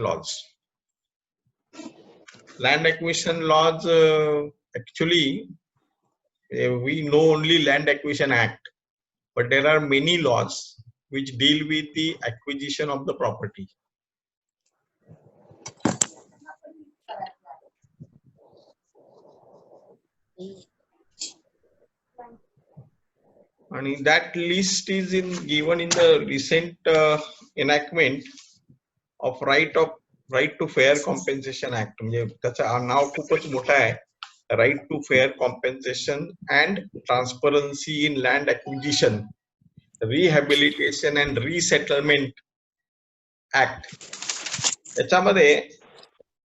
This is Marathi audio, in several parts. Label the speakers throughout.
Speaker 1: laws. Land acquisition laws, actually, we know only Land Acquisition Act, but there are many laws which deal with the acquisition of the property. And that list is given in the recent enactment of right to fair compensation act. म्हणजे त्याचं नाव खूपच मोठं आहे, right to fair compensation and transparency in land acquisition, rehabilitation and resettlement act. त्याच्यामध्ये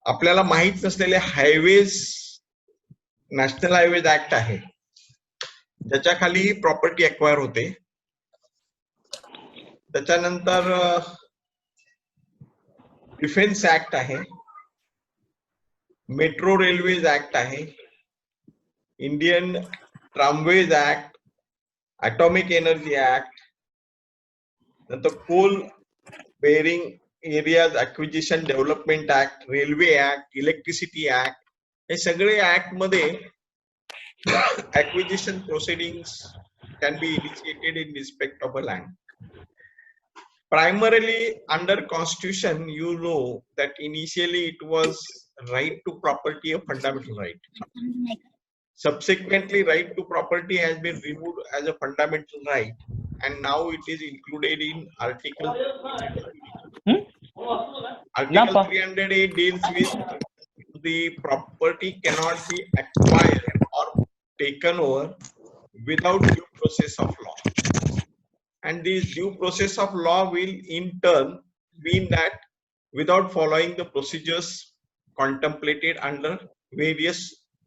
Speaker 1: आपल्याला माहित नसलेले हायवेज, नॅशनल हायवेज ऍक्ट आहे, ज्याच्या खाली प्रॉपर्टी अक्वायर होते. त्याच्यानंतर डिफेन्स ऍक्ट आहे, मेट्रो रेल्वेज ऍक्ट आहे, Indian tramways act, atomic energy act, नंतर coal bearing areas acquisition development act, railway act, electricity act. हे सगळे ऍक्ट मध्ये acquisition proceedings can be initiated in respect of a land. Primarily under constitution, you know that initially it was right to property a fundamental right. Subsequently, right to property has been removed as a fundamental right, and now it is included in Article 308 deals with the property cannot be acquired or taken over without due process of law, and this due process of law will in turn mean that without following the procedures contemplated under various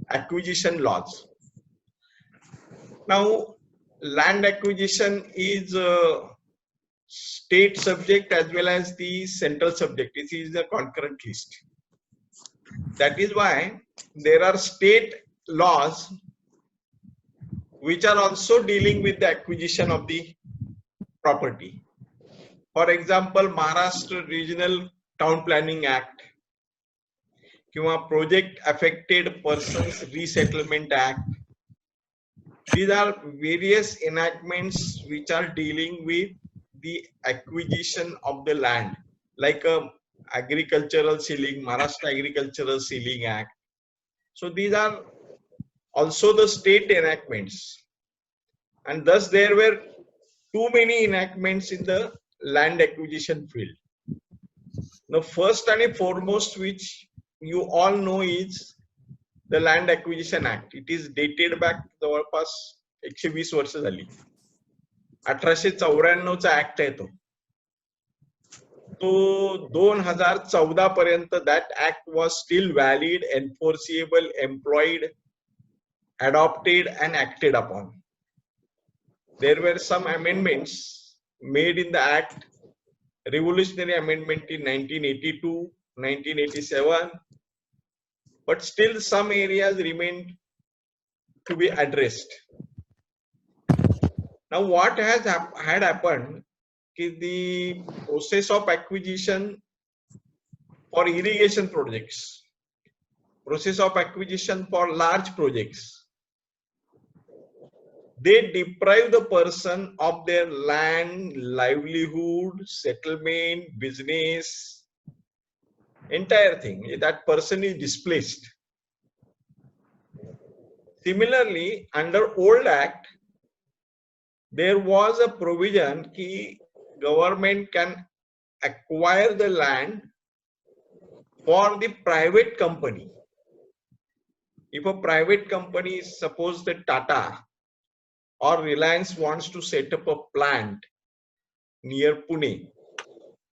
Speaker 1: acquisition laws. Now, land acquisition is a state subject as well as the central subject. This is the concurrent list. That is why there are state laws which are also dealing with the acquisition of the property. For example, Maharashtra Regional Town Planning Act, किंवा Project Affected Persons Resettlement Act. These are various enactments which are dealing with the acquisition of the land, like a agricultural ceiling, Maharashtra Agricultural Ceiling Act. So these are also the state enactments, and thus there were too many enactments in the land acquisition field. The first and foremost which you all know is the Land Acquisition Act. It is dated back जवळपास 120 वर्ष झाली. 1894 चा ऍक्ट आहे तो. 2014 पर्यंत that act was still valid, enforceable, employed, adopted and acted upon. There were some amendments made in the act, revolutionary amendment in 1982, 1987, but still some areas remained to be addressed. Now what had happened is the process of acquisition for irrigation projects, process of acquisition for large projects, they deprive the person of their land, livelihood, settlement, business, entire thing. That person is displaced. Similarly, under old act, there was a provision that government can acquire the land for the private company. If a private company, suppose the Tata or Reliance wants to set up a plant near Pune,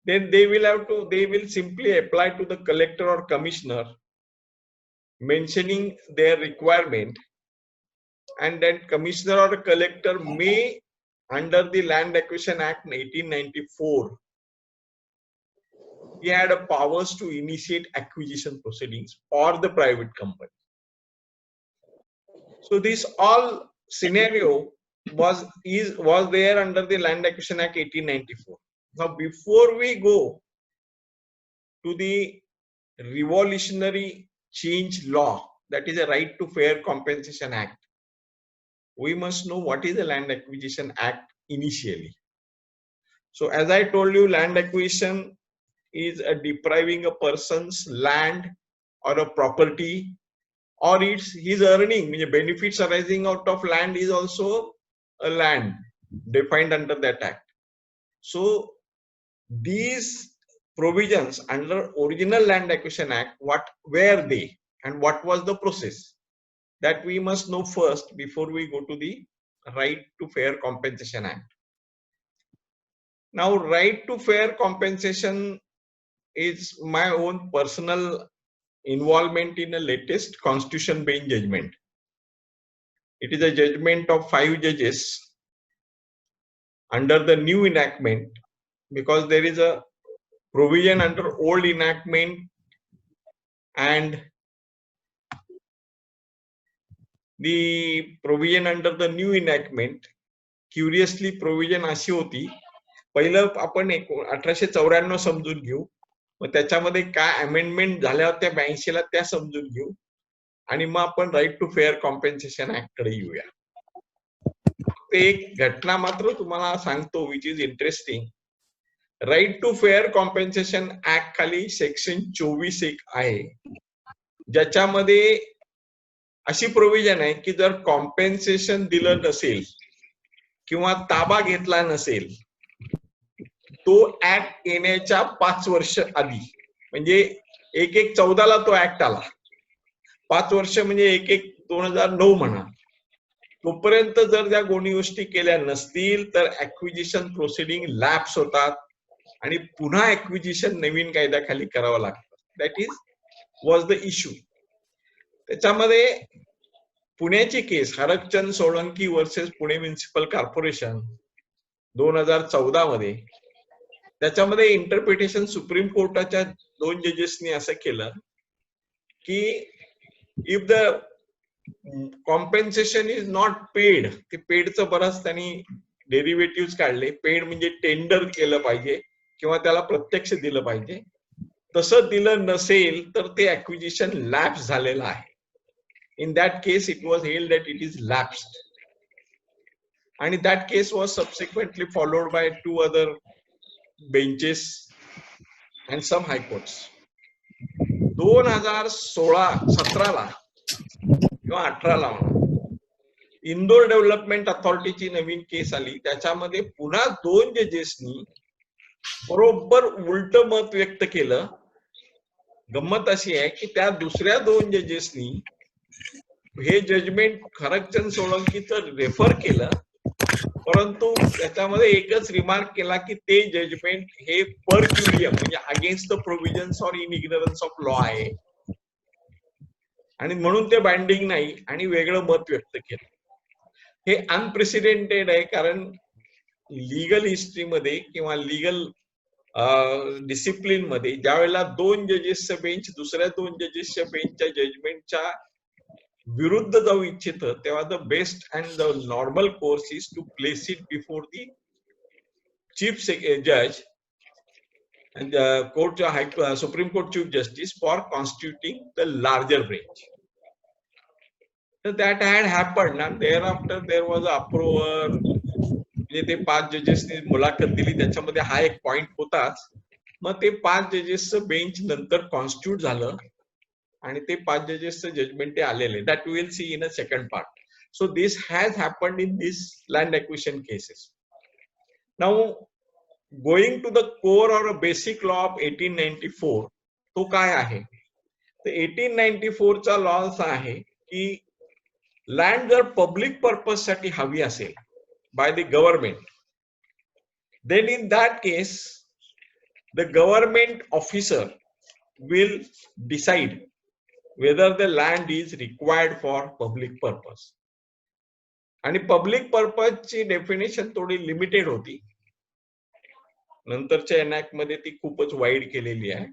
Speaker 1: then they will simply apply to the collector or commissioner mentioning their requirement, and then commissioner or collector may, under the Land Acquisition Act 1894, he had a powers to initiate acquisition proceedings for the private company. So this all scenario was there under the Land Acquisition Act 1894. Now, before we go to the revolutionary change law, that is a Right to Fair Compensation Act, we must know what is the Land Acquisition Act initially. So as I told you, land acquisition is a depriving a person's land or a property, or it's his earning, benefits arising out of land is also a land defined under that act. So these provisions under original Land Acquisition Act, what were they and what was the process, that we must know first before we go to the Right to Fair Compensation Act. Now, Right to Fair Compensation is my own personal involvement in a latest Constitution Bench judgment. It is a judgment of 5 judges under the new enactment, because there is a provision under old enactment and the provision under the new enactment. Curiously, provision अशी होती, पहिलं आपण 1894 समजून घेऊ, मग त्याच्यामध्ये काय अमेंडमेंट झाल्या होत्या 82 ला त्या समजून घेऊ, आणि मग आपण right to fair compensation act कडे येऊया. ते एक घटना मात्र तुम्हाला सांगतो which is interesting. Right to fair compensation act खाली सेक्शन 24 एक आहे, ज्याच्यामध्ये अशी प्रोव्हिजन आहे की जर कॉम्पेन्सेशन दिलं नसेल किंवा ताबा घेतला नसेल, तो ऍक्ट येण्याच्या 5 वर्ष आधी, म्हणजे 1/1/14 ला तो ऍक्ट आला, 5 वर्ष म्हणजे 1/1/2009 म्हणा, तोपर्यंत जर त्या दोन्ही गोष्टी केल्या नसतील तर ऍक्विजिशन प्रोसिडिंग लॅप्स होतात आणि पुन्हा ऍक्विजिशन नवीन कायद्याखाली करावं लागतं. That is was the issue. त्याच्यामध्ये पुण्याची case Harakchand Solanki versus Pune municipal corporation 2014 मध्ये, त्याच्यामध्ये इंटरप्रिटेशन सुप्रीम कोर्टाच्या 2 जजेसनी असं केलं की if the compensation is not paid, ते पेडचं बरंच त्यांनी डेरिव्हेटिव्ह काढले, पेड म्हणजे टेंडर केलं पाहिजे किंवा त्याला प्रत्यक्ष दिलं पाहिजे, तसं दिलं नसेल तर ते ऍक्विजिशन लॅप्स झालेलं आहे. In that case, it was held that it is lapsed, and that case was subsequently followed by 2 other benches and some high courts. 2016-17 ला किंवा 18 ला इंदोर डेव्हलपमेंट अथॉरिटीची नवीन केस आली, त्याच्यामध्ये पुन्हा 2 जजेसनी बरोबर उलट मत व्यक्त केलं. गंमत अशी आहे की त्या दुसऱ्या 2 जजेसनी हे जजमेंट हरकचंद सोळंकीचं रेफर केलं, परंतु त्याच्यामध्ये एकच रिमार्क केला की ते जजमेंट हे पर क्युरियम म्हणजे against the provisions or in ignorance of law आहे आणि म्हणून ते बाइंडिंग नाही, आणि वेगळं मत व्यक्त केलं. हे अनप्रेसिडेंटेड आहे, कारण लीगल हिस्ट्रीमध्ये किंवा लीगल डिसिप्लिन मध्ये ज्यावेळेला 2 जजेसचं बेंच दुसऱ्या 2 जजेसच्या बेंचच्या जजमेंटच्या विरुद्ध जाऊ इच्छित, तेव्हा the best and the normal course is to place it before the chief जज and the Supreme Court Chief Justice for constituting the larger bench. So that had happened, and thereafter there was an uproar. म्हणजे ते 5 जजेसनी मुलाखत दिली, त्याच्यामध्ये हा एक पॉइंट होताच. मग ते 5 जजेसचं बेंच नंतर कॉन्स्टिट्यूट झालं आणि ते 5 जजेसचं जजमेंट ते आलेले. That we will see in a second part. So this has happened in this land acquisition cases. Now going to the core or a basic law of 1894, तो काय आहे? तर 1894 चा लॉ असा आहे की लँड जर पब्लिक पर्पज साठी हवी असेल by the government, then in that case the government officer will decide whether the land is required for public purpose. आणि पब्लिक पर्पज ची डेफिनेशन थोडी लिमिटेड होती, नंतरच्या एनॅक्ट मध्ये ती खूपच वाईड केलेली आहे.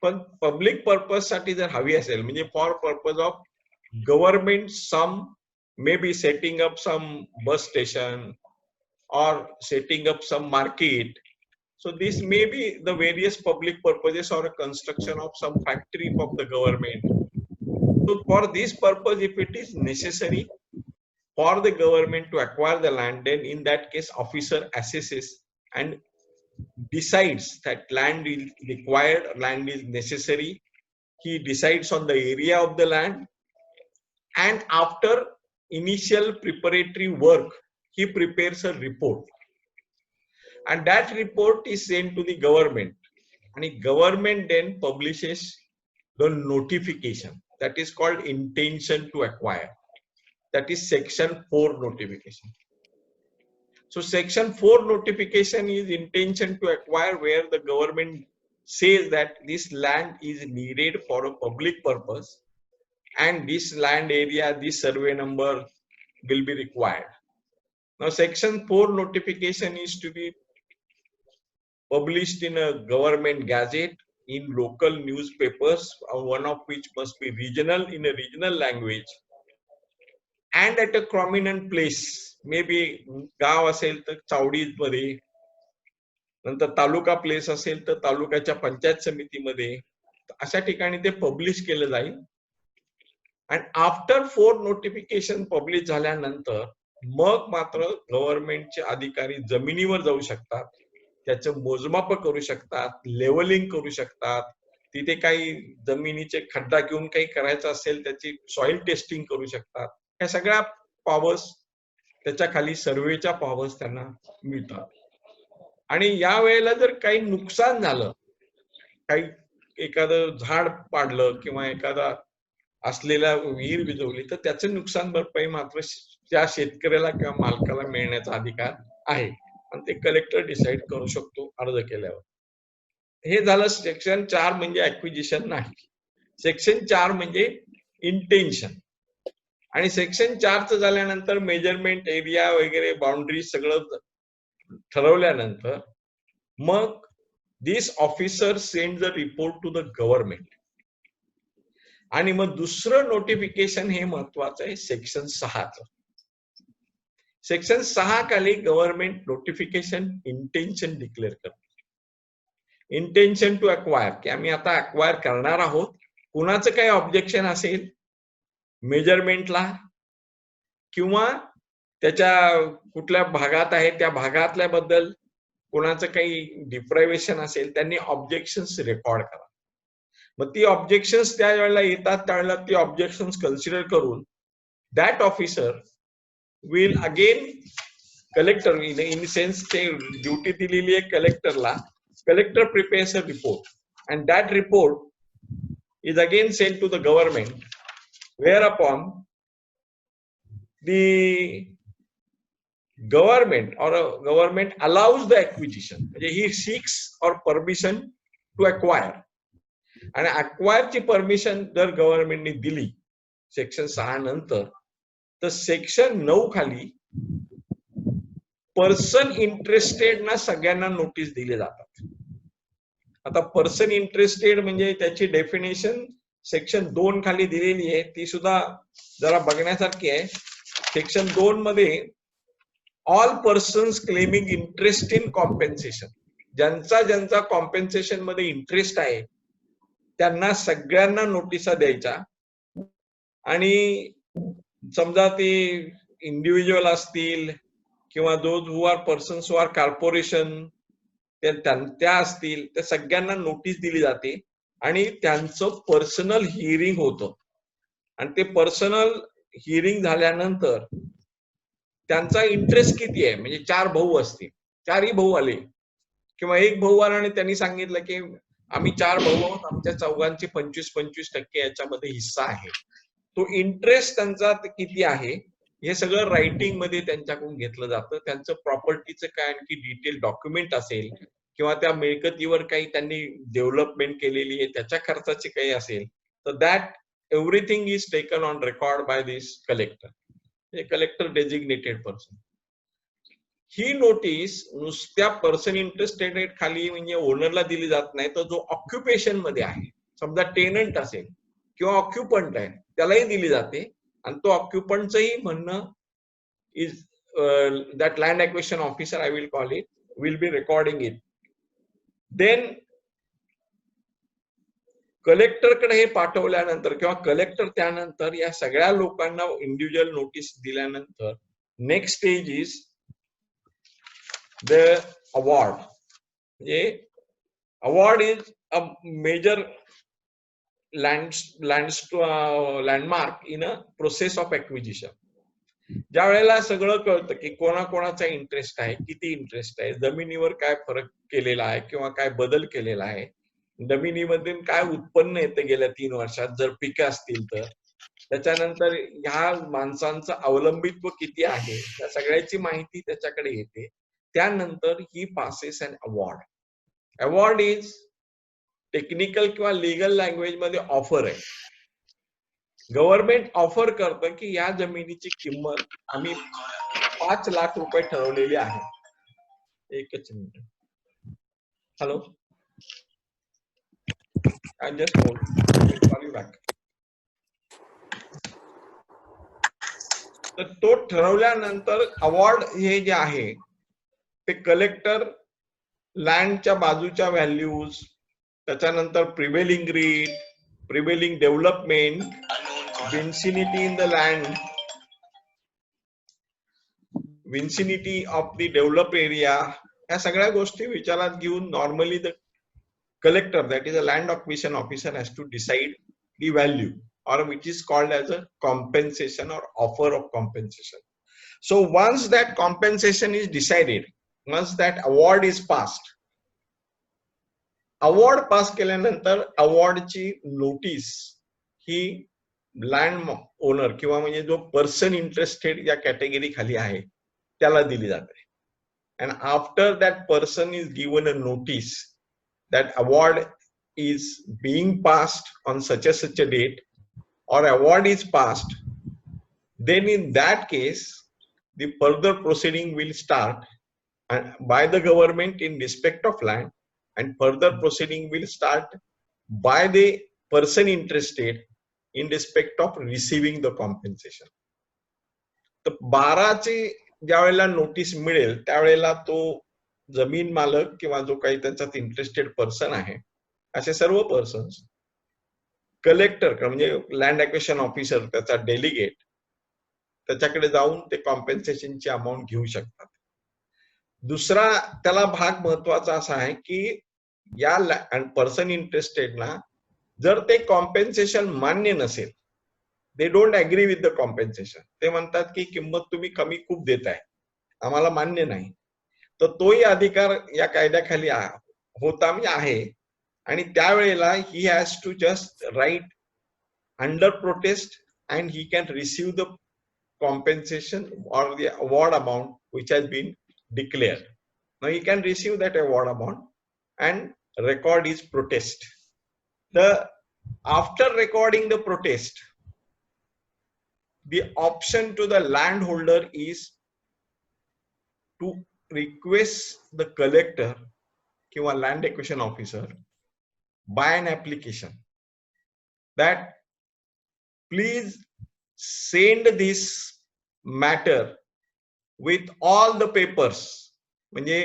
Speaker 1: पण पब्लिक पर्पज साठी जर हवी असेल, म्हणजे for purpose of government, some may be setting up some bus station or setting up some market, So this may be the various public purposes or a construction of some factory of the government. So for this purpose, if it is necessary for the government to acquire the land, then in that case officer assesses and decides that land is required, land is necessary. He decides on the area of the land, and after initial preparatory work, he prepares a report, and that report is sent to the government, and the government then publishes the notification that is called intention to acquire. That is section 4 notification. So section 4 notification is intention to acquire, where the government says that this land is needed for a public purpose and this land area, this survey number will be required. Now section 4 notification is to be published in a government gazette, in local newspapers, one of which must be regional, in a regional language, and at a prominent place. Maybe गाव असेल तर चावडीमध्ये, नंतर तालुका प्लेस असेल तर तालुक्याच्या पंचायत समितीमध्ये, अशा ठिकाणी ते पब्लिश केलं जाईल. आणि आफ्टर 4 नोटिफिकेशन पब्लिश झाल्यानंतर मग मात्र गव्हर्नमेंटचे अधिकारी जमिनीवर जाऊ शकतात, त्याचं मोजमाप करू शकतात, लेवलिंग करू शकतात, तिथे काही जमिनीचे खड्डा घेऊन काही करायचं असेल त्याची सॉइल टेस्टिंग करू शकतात. ह्या सगळ्या पॉवर्स त्याच्या खाली सर्वेच्या पॉवर्स त्यांना मिळतात. आणि या वेळेला जर काही नुकसान झालं, काही एखादं झाड पाडलं किंवा एखादा असलेला विहीर विझवली, तर त्याचं नुकसान भरपाई मात्र त्या शेतकऱ्याला किंवा मालकाला मिळण्याचा अधिकार आहे, आणि ते कलेक्टर डिसाइड करू शकतो अर्ज केल्यावर. हे झालं सेक्शन 4 म्हणजे ऍक्विजिशन नाही. सेक्शन 4 म्हणजे इंटेन्शन. आणि सेक्शन 4 झाल्यानंतर मेजरमेंट एरिया वगैरे बाउंड्री सगळं ठरवल्यानंतर मग this officer send the report to the government. आणि मग दुसरं नोटिफिकेशन हे महत्वाचं आहे, सेक्शन 6चं. सेक्शन 6 खाली गव्हर्नमेंट नोटिफिकेशन इंटेन्शन डिक्लेअर करते. इंटेन्शन टू अक्वायर, की आम्ही आता अक्वायर करणार आहोत. कुणाचं काही ऑब्जेक्शन असेल मेजरमेंटला किंवा त्याच्या कुठल्या भागात आहे त्या भागातल्या बद्दल कोणाचं काही डिप्रायव्हेशन असेल, त्यांनी ऑब्जेक्शन्स रेकॉर्ड करा. मग ती ऑब्जेक्शन्स त्या वेळेला येतात, त्यावेळेला ती ऑब्जेक्शन्स कन्सिडर करून that officer will again collector in sense ते ड्युटी दिलेली आहे कलेक्टरला. Collector prepares a report and that report is again send to the government, whereupon the government allows the acquisition. म्हणजे he seeks or permission to acquire. आणि acquire ची परमिशन जर गव्हर्नमेंटने दिली सेक्शन 6 नंतर, तर सेक्शन 9 खाली पर्सन इंटरेस्टेड ना सगळ्यांना नोटीस दिले जातात. आता पर्सन इंटरेस्टेड म्हणजे त्याची डेफिनेशन सेक्शन 2 खाली दिलेली आहे, ती सुद्धा जरा बघण्यासारखी आहे. सेक्शन 2 मध्ये all persons claiming interest in compensation, ज्यांचा कॉम्पेन्सेशन मध्ये इंटरेस्ट आहे त्यांना सगळ्यांना नोटिसा द्यायच्या. आणि समजा ते इंडिव्हिज्युअल असतील किंवा those who are persons who are corporation त्या असतील, त्या सगळ्यांना नोटीस दिली जाते आणि त्यांचं पर्सनल हिअरिंग होतं. आणि ते पर्सनल हिअरिंग झाल्यानंतर त्यांचा इंटरेस्ट किती आहे, म्हणजे 4 भाऊ असतील, 4ही भाऊ आले किंवा एक भाऊ आला आणि त्यांनी सांगितलं की आम्ही 4 भाऊ आहोत, आमच्या चौघांचे 25% याच्यामध्ये हिस्सा आहे. तो इंटरेस्ट त्यांचा किती आहे हे सगळं रायटिंग मध्ये त्यांच्याकडून घेतलं जातं. त्यांचं प्रॉपर्टीचं काय आणखी डिटेल डॉक्युमेंट असेल किंवा त्या मिळकतीवर काही त्यांनी डेव्हलपमेंट केलेली आहे त्याच्या खर्चाचे काही असेल, तर that everything is taken on record by this collector. Collector designated person. ही नोटीस नुसत्या पर्सन इंटरेस्टेड खाली म्हणजे ओनरला दिली जात नाही, तर जो ऑक्युपेशन मध्ये आहे, समजा टेनंट असेल किंवा ऑक्युपंट आहे, त्यालाही दिली जाते. आणि तो ऑक्युपंटचंही म्हणणं is that land acquisition officer, I will call it, will be recording it. Then कलेक्टरकडे हे पाठवल्यानंतर किंवा कलेक्टर त्यानंतर या सगळ्या लोकांना इंडिव्हिज्युअल नोटीस दिल्यानंतर next stage is the award. म्हणजे award is a major landmark in a process of acquisition. ज्या वेळेला सगळं कळतं की कोणाकोणाचा इंटरेस्ट आहे, किती इंटरेस्ट आहे, जमिनीवर काय फरक केलेला आहे किंवा काय बदल केलेला आहे, जमिनीमधून काय उत्पन्न येतं गेल्या 3 वर्षात जर पिकं असतील तर, त्याच्यानंतर ह्या माणसांचं अवलंबित्व किती आहे, या सगळ्याची माहिती त्याच्याकडे येते. त्यानंतर he passes an award. Award is technical किंवा लीगल लँग्वेज मध्ये ऑफर आहे. गव्हर्नमेंट ऑफर करतं की या जमिनीची किंमत आम्ही 5 लाख रुपये ठरवलेली आहे. एकच minute. Hello, I just call you back. तर तो ठरवल्यानंतर अवॉर्ड हे जे आहे ते कलेक्टर लँडच्या बाजूच्या व्हॅल्यूज, त्याच्यानंतर prevailing rate, prevailing development, vicinity in the land, vicinity of the develop area, या सगळ्या गोष्टी विचारात घेऊन normally the collector, that is a land acquisition officer, has to decide the value, or which is called as a compensation or offer of compensation. So once that compensation is decided, once that award is passed, award pass केल्यानंतर award ची notice ही land owner किंवा म्हणजे जो person interested या category खाली आहे त्याला दिली जाते. And after that person is given a notice that award is being passed on such a date, or award is passed, then in that case the further proceeding will start by the government in respect of land, and further proceeding will start by the person interested in respect of receiving the compensation. तर 12 ची ज्या वेळेला नोटीस मिळेल त्यावेळेला तो जमीन मालक किंवा जो काही त्याच्यात इंटरेस्टेड पर्सन आहे असे सर्व पर्सन्स कलेक्टर म्हणजे लँड ॲक्विजिशन ऑफिसर त्याचा डेलिगेट त्याच्याकडे जाऊन ते कॉम्पेन्सेशनची अमाऊंट घेऊ शकतात. दुसरा त्याला भाग महत्वाचा असा आहे की या पर्सन इंटरेस्टेडना जर ते कॉम्पेन्सेशन मान्य नसेल, they don't agree with the compensation, ते म्हणतात की किंमत तुम्ही कमी खूप देताय, आम्हाला मान्य नाही, तर तोही अधिकार या कायद्याखाली होता म्हणजे आहे. आणि त्यावेळेला he has to just write under protest and he can receive the compensation or the award amount which has been declared. Now he can receive that award amount and record his protest. After recording the protest, the option to the landholder is to request the collector kiwa land acquisition officer by an application that please send this matter with all the papers, म्हणजे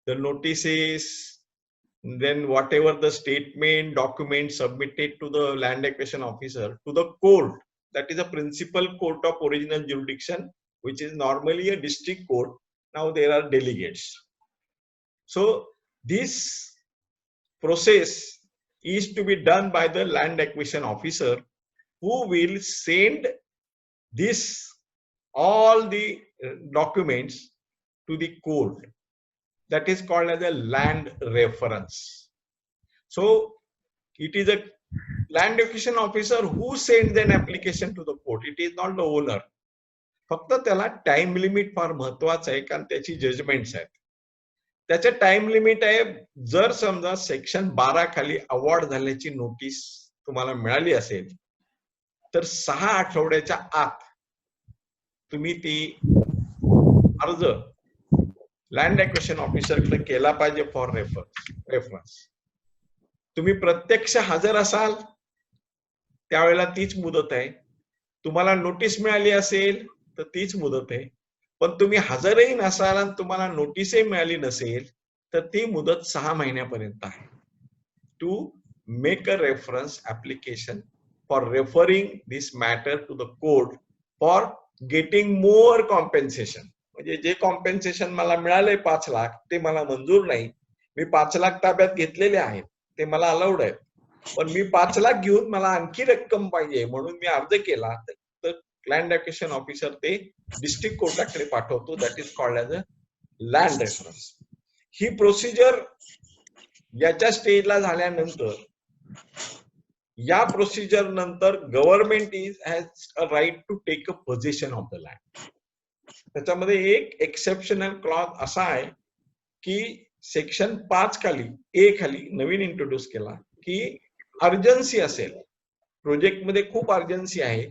Speaker 1: the notices, then whatever the statement document submitted to the land acquisition officer to the court, that is a principal court of original jurisdiction, which is normally a district court. Now there are delegates. So this process is to be done by the land acquisition officer, who will send this all the documents to the court. That is called as a land reference. So it is a land acquisition officer who sends an application to the court. It is not the owner. फक्त त्याला टाइम लिमिट फार महत्वाचं आहे, कारण त्याची जजमेंट्स आहेत. त्याचे टाइम लिमिट आहे, जर समजा सेक्शन 12 खाली अवॉर्ड झाल्याची नोटीस तुम्हाला मिळाली असेल तर 6 आठवड्याच्या आत तुम्ही ती अर्ज लँड ॲक्विजिशन ऑफिसरकडे केला पाहिजे फॉर रेफरन्स. तुम्ही प्रत्यक्ष हजर असाल त्यावेळेला तीच मुदत आहे, तुम्हाला नोटीस मिळाली असेल तर तीच मुदत आहे, पण तुम्ही हजरही नसाल आणि तुम्हाला नोटीसही मिळाली नसेल तर ती मुदत 6 महिन्यापर्यंत आहे. To make a reference application for referring this matter to the court for getting more compensation. म्हणजे जे कॉम्पेन्सेशन मला मिळालंय 5 लाख ते मला मंजूर नाही. मी 5 लाख ताब्यात घेतलेले आहेत, ते मला अलाउड आहेत, पण मी 5 लाख घेऊन मला आणखी रक्कम पाहिजे म्हणून मी अर्ज केला, तर लँड ऍक्विजिशन ऑफिसर ते डिस्ट्रिक्ट कोर्टाकडे पाठवतो. That is called as a land reference. ही प्रोसिजर याच्या स्टेजला झाल्यानंतर, या प्रोसिजर नंतर government has a right to take a position of the land. त्याच्यामध्ये एक एक्सेप्शनल क्लॉज असा आहे की सेक्शन 5 खाली ए खाली नवीन इंट्रोड्यूस केला की अर्जन्सी असेल, प्रोजेक्ट मध्ये खूप अर्जन्सी आहे,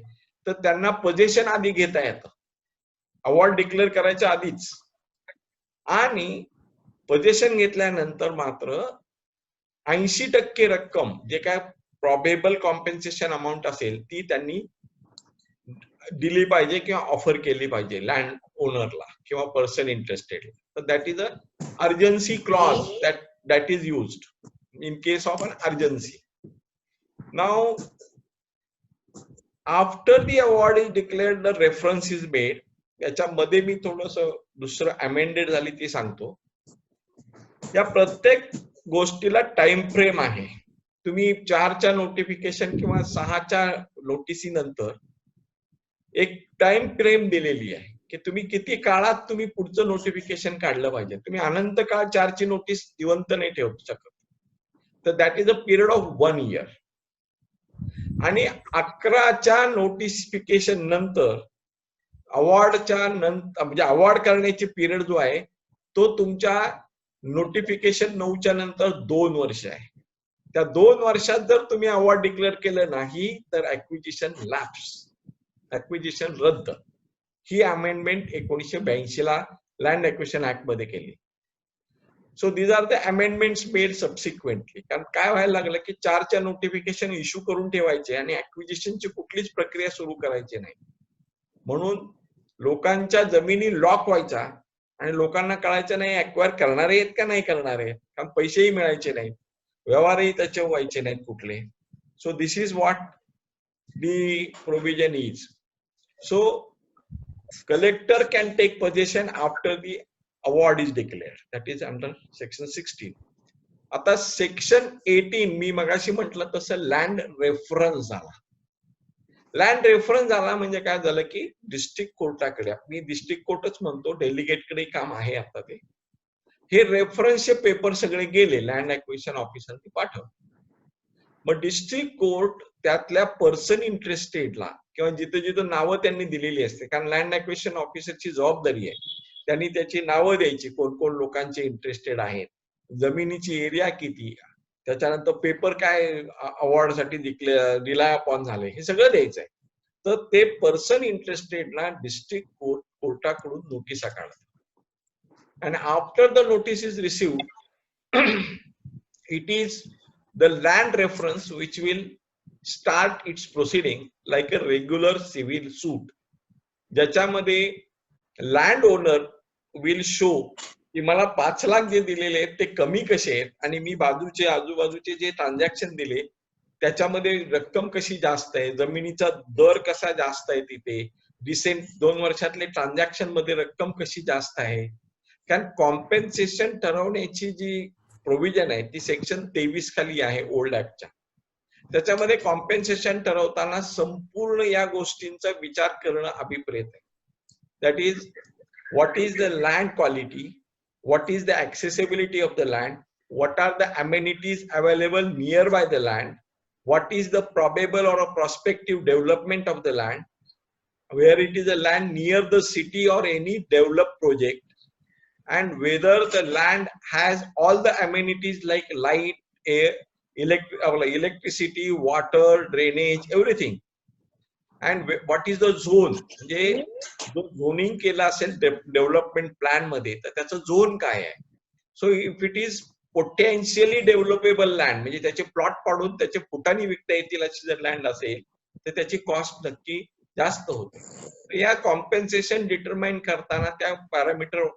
Speaker 1: तर त्यांना पोझिशन आधी घेता येतं अवॉर्ड डिक्लेअर करायच्या आधीच. आणि पोझिशन घेतल्यानंतर मात्र 80% रक्कम जे काय प्रॉबेबल कॉम्पेन्सेशन अमाऊंट असेल ती त्यांनी दिली पाहिजे किंवा ऑफर केली पाहिजे लँड ओनरला किंवा पर्सन इंटरेस्टेड. तर that is a urgency clause that is used in case of an urgency. Now, after the award is declared, the reference is made. याच्यामध्ये मी थोडस दुसरं अमेंडेड झाली ती सांगतो. या प्रत्येक गोष्टीला टाइम फ्रेम आहे. तुम्ही 4च्या नोटिफिकेशन किंवा 6च्या नोटिसी नंतर एक टाइम फ्रेम दिलेली आहे की तुम्ही किती काळात तुम्ही पुढचं नोटिफिकेशन काढलं पाहिजे. तुम्ही अनंत काळ 4ची नोटीस जिवंत नाही ठेवू शकत. तर that is a period of 1 year. आणि 11च्या नोटिफिकेशन नंतर अवॉर्डच्या नंतर म्हणजे अवॉर्ड करण्याची पिरियड जो आहे तो तुमच्या नोटिफिकेशन 9च्या नंतर 2 वर्ष आहे. त्या 2 वर्षात जर तुम्ही अवॉर्ड डिक्लेअर केलं नाही तर ऍक्विजिशन लॅप्स, ऍक्विजिशन रद्द. ही अमेंडमेंट 1982 ला लँड ऍक्विजिशन ऍक्ट मध्ये केली. So these are the amendments made subsequently. कारण काय व्हायला लागलं की 4च्या नोटिफिकेशन इश्यू करून ठेवायचे आणि ऍक्विजिशनची कुठलीच प्रक्रिया सुरू करायची नाही. म्हणून लोकांच्या जमिनी लॉक व्हायच्या आणि लोकांना कळायचं नाही अक्वायर करणारे आहेत का नाही करणारे, कारण पैसेही मिळायचे नाहीत, व्यवहारही त्याचे व्हायचे नाहीत कुठले. So this is what the provision is. So collector can take possession after the award is declared. That is under section 16. आता सेक्शन 18 मी मगाशी म्हटलं तसं लँड रेफरन्स झाला. लँड रेफरन्स झाला म्हणजे काय झालं की डिस्ट्रिक्ट कोर्टाकडे, मी डिस्ट्रिक्ट कोर्टच म्हणतो, डेलिगेटकडे काम आहे आता ते, हे रेफरन्सचे पेपर सगळे गेले लँड ऍक्विजिशन ऑफिसरनी पाठव. मग डिस्ट्रिक्ट कोर्ट त्यातल्या पर्सन इंटरेस्टेडला किंवा जिथे जिथे नावं त्यांनी दिलेली असते, कारण लँड ऍक्विजिशन ऑफिसरची जबाबदारी आहे, त्यांनी त्याची नावं द्यायची कोण कोण लोकांचे इंटरेस्टेड आहेत, जमिनीची एरिया किती, त्याच्यानंतर पेपर काय अवॉर्ड साठी रिलाय अपॉन झाले, हे सगळं द्यायचं आहे. तर ते पर्सन इंटरेस्टेडला डिस्ट्रिक्ट कोर्टाकडून नोटिसा काढतात. आणि after the notice is received, it is the land reference which will start its proceeding like a regular civil suit. ज्याच्यामध्ये लँड ओनर विल शो की मला 5 लाख जे दिलेले आहेत ते कमी कसे आहेत आणि मी बाजूचे आजूबाजूचे जे ट्रान्झॅक्शन दिले त्याच्यामध्ये रक्कम कशी जास्त आहे, जमिनीचा दर कसा जास्त आहे, तिथे रिसेंट 2 वर्षातले ट्रान्झॅक्शन मध्ये रक्कम कशी जास्त आहे. कारण कॉम्पेन्सेशन ठरवण्याची जी प्रोव्हिजन आहे ती सेक्शन 23 खाली आहे ओल्ड ऍक्टच्या. त्याच्यामध्ये कॉम्पेन्सेशन ठरवताना संपूर्ण या गोष्टींचा विचार करणं अभिप्रेत आहे. That is what is the land quality, what is the accessibility of the land, what are the amenities available near by the land, what is the probable or a prospective development of the land, where it is a land near the city or any develop project, and whether the land has all the amenities like light, air, electricity, water, drainage, everything. And what is the zone, म्हणजे जो झोनिंग केला असेल डेव्हलपमेंट प्लॅन मध्ये तर त्याचं झोन काय आहे. So if it is potentially developable land, म्हणजे त्याचे प्लॉट पाडून त्याचे फुटानी विकता येतील अशी जर लँड असेल तर त्याची कॉस्ट नक्की जास्त होते. या कॉम्पेन्सेशन डिटरमाइन करताना त्या पॅरामीटर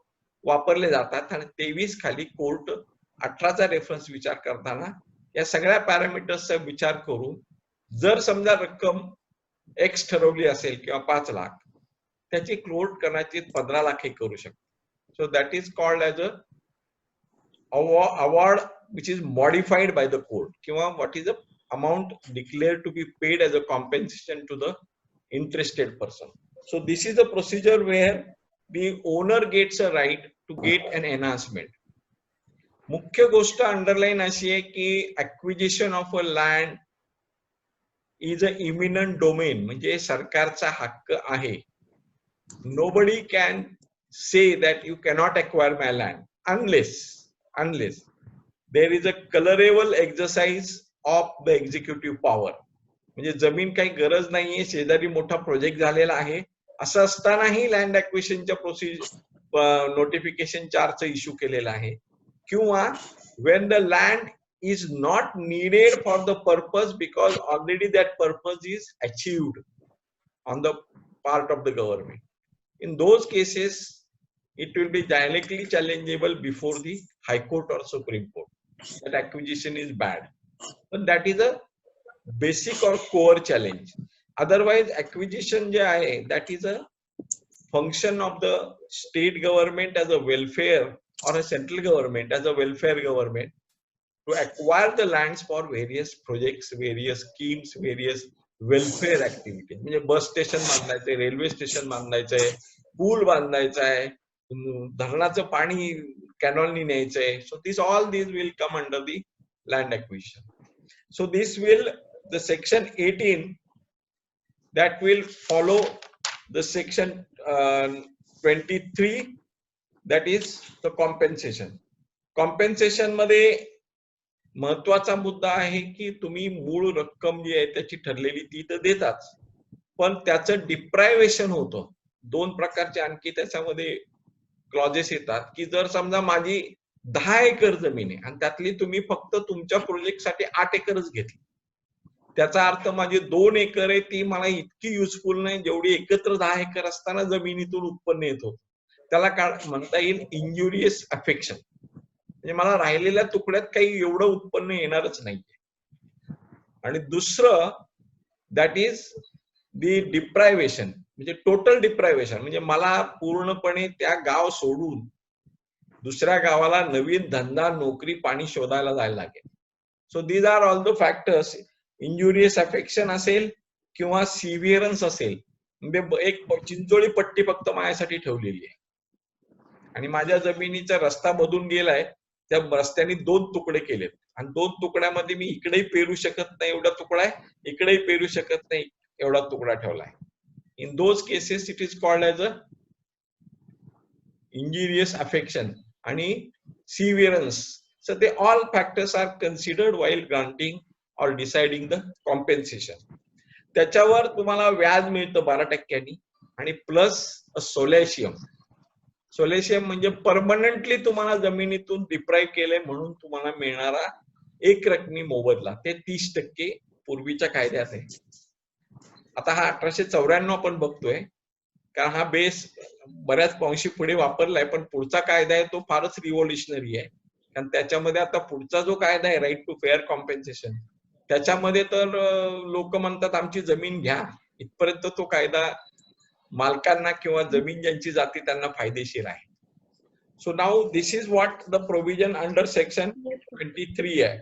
Speaker 1: वापरले जातात आणि 23 खाली कोर्ट 18चा रेफरन्स विचार करताना या सगळ्या पॅरामीटर्सचा विचार करून जर समजा रक्कम एक्स ठरवली असेल किंवा 5 लाख, त्याची क्लोट करण्याची 15 लाख हे करू शकतो. So that is called as a award which is modified by the court, किंवा what is the amount declared to be paid as a compensation to the interested person. So this is the procedure where the owner gets a right to get an enhancement. मुख्य गोष्ट अंडरलाईन अशी आहे की acquisition of a land is a eminent domain, म्हणजे सरकारचा हक्क आहे. Nobody can say that you cannot acquire my land unless there is a colorable exercise of the executive power. म्हणजे जमीन काही गरज नाहीये, शेजारी मोठा प्रोजेक्ट झालेला आहे, असं असतानाही लँड ऍक्विजिशनच्या प्रोसिजर नोटिफिकेशन 4चं इश्यू केलेलं आहे, किंवा when the land is not needed for the purpose because already that purpose is achieved on the part of the government. In those cases it will be directly challengeable before the High Court or Supreme Court that acquisition is bad. But that is a basic or core challenge. Otherwise acquisition जे आहे that is a function of the state government as a welfare or a central government as a welfare government to acquire the lands for various projects, various schemes, various welfare activities. म्हणजे बस स्टेशन बांधायचंय, रेल्वे स्टेशन बांधायचंय, पूल बांधायचा आहे, धरणाचं पाणी कॅनॉलनी न्यायचंय. So these will come under the land acquisition. So this will, the section 18 that will follow the section 23, that is the compensation. Compensation मध्ये महत्वाचा मुद्दा आहे की तुम्ही मूळ रक्कम जी आहे त्याची ठरलेली ती तर देताच, पण त्याचं डिप्रायव्हेशन होतं. 2 प्रकारचे आणखी त्याच्यामध्ये क्लॉजेस येतात की जर समजा माझी 10 एकर जमीन आहे आणि त्यातली तुम्ही फक्त तुमच्या प्रोजेक्टसाठी 8 एकरच घेतली, त्याचा अर्थ माझी 2 एकर आहे ती मला इतकी युजफुल नाही जेवढी एकत्र 10 एकर असताना जमिनीतून उत्पन्न येत होतं. त्याला काय म्हणता येईल, इंजुरियस अफेक्शन. म्हणजे मला राहिलेल्या तुकड्यात काही एवढं उत्पन्न येणारच नाहीये. आणि दुसरं दॅट इज दी डिप्रायव्हेशन, म्हणजे टोटल डिप्रायव्हेशन, म्हणजे मला पूर्णपणे त्या गाव सोडून दुसऱ्या गावाला नवीन धंदा, नोकरी, पाणी शोधायला जायला लागेल. So these are all the factors. Injurious affection असेल किंवा सिव्हिअरन्स असेल, म्हणजे एक चिंचोळी पट्टी फक्त माझ्यासाठी ठेवलेली आहे आणि माझ्या जमिनीचा रस्ता मधून गेलाय, त्या रस्त्याने 2 तुकडे केलेत आणि 2 तुकड्यामध्ये मी इकडेही पेरू शकत नाही एवढा तुकडा आहे, इकडेही पेरू शकत नाही एवढा तुकडा ठेवलाय. In those cases it is called as a injurious affection आणि severance. So they all factors are considered while granting or deciding the compensation. त्याच्यावर तुम्हाला व्याज मिळतं 12% आणि प्लस सोलॅशियम. सोलॅशियम म्हणजे परमनंटली तुम्हाला जमिनीतून डिप्राइव्ह केले म्हणून तुम्हाला मिळणारा एक रकमी मोबदला, ते 30% पूर्वीच्या कायद्यात आहे. आता हा 1894 आपण बघतोय, कारण हा बेस बऱ्याच अंशी पुढे वापरलाय, पण पुढचा कायदा आहे तो फारच रिव्होल्युशनरी आहे. कारण त्याच्यामध्ये आता पुढचा जो कायदा आहे राईट टू फेअर कॉम्पेन्सेशन, त्याच्यामध्ये तर लोक म्हणतात आमची जमीन घ्या, इथपर्यंत तो कायदा मालकांना किंवा जमीन ज्यांची जाती त्यांना फायदेशीर आहे. So now this is what the provision under section 23 आहे.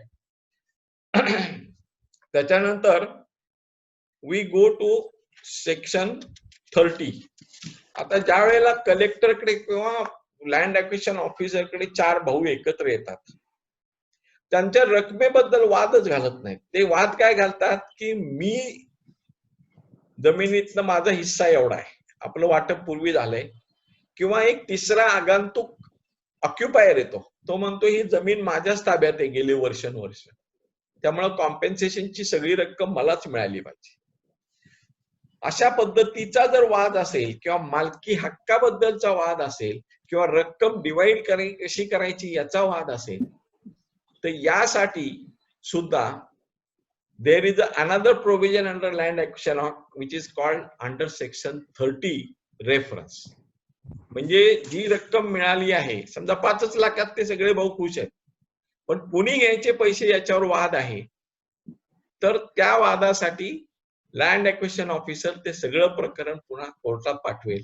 Speaker 1: त्याच्यानंतर वी गो टू सेक्शन 30. आता ज्या वेळेला कलेक्टरकडे किंवा लँड ऍक्विजिशन ऑफिसरकडे 4 भाऊ एकत्र येतात, त्यांच्या रकमेबद्दल वादच घालत नाहीत. ते वाद काय घालतात की मी जमिनीतनं माझा हिस्सा एवढा आहे, आपलं वाटप पूर्वी झालंय, किंवा एक तिसरा आगंतुक ऑक्युपायर येतो, तो म्हणतो ही जमीन माझ्याच ताब्यात आहे गेले वर्षानुवर्ष, त्यामुळे कॉम्पेन्सेशनची सगळी रक्कम मलाच मिळाली पाहिजे. अशा पद्धतीचा जर वाद असेल किंवा मालकी हक्काबद्दलचा वाद असेल किंवा रक्कम डिवाइड कशी करायची याचा वाद असेल, तर यासाठी सुद्धा there is another provision under Land Acquisition Act which is called under section 30 reference. म्हणजे जी रक्कम मिळाली आहे, समजा 5 लाखात ते सगळे भाऊ खुश आहेत, पण कुणी घ्यायचे पैसे याच्यावर वाद आहे. तर त्या वादासाठी लँड ॲक्विजिशन ऑफिसर ते सगळं प्रकरण पुन्हा कोर्टात पाठवेल,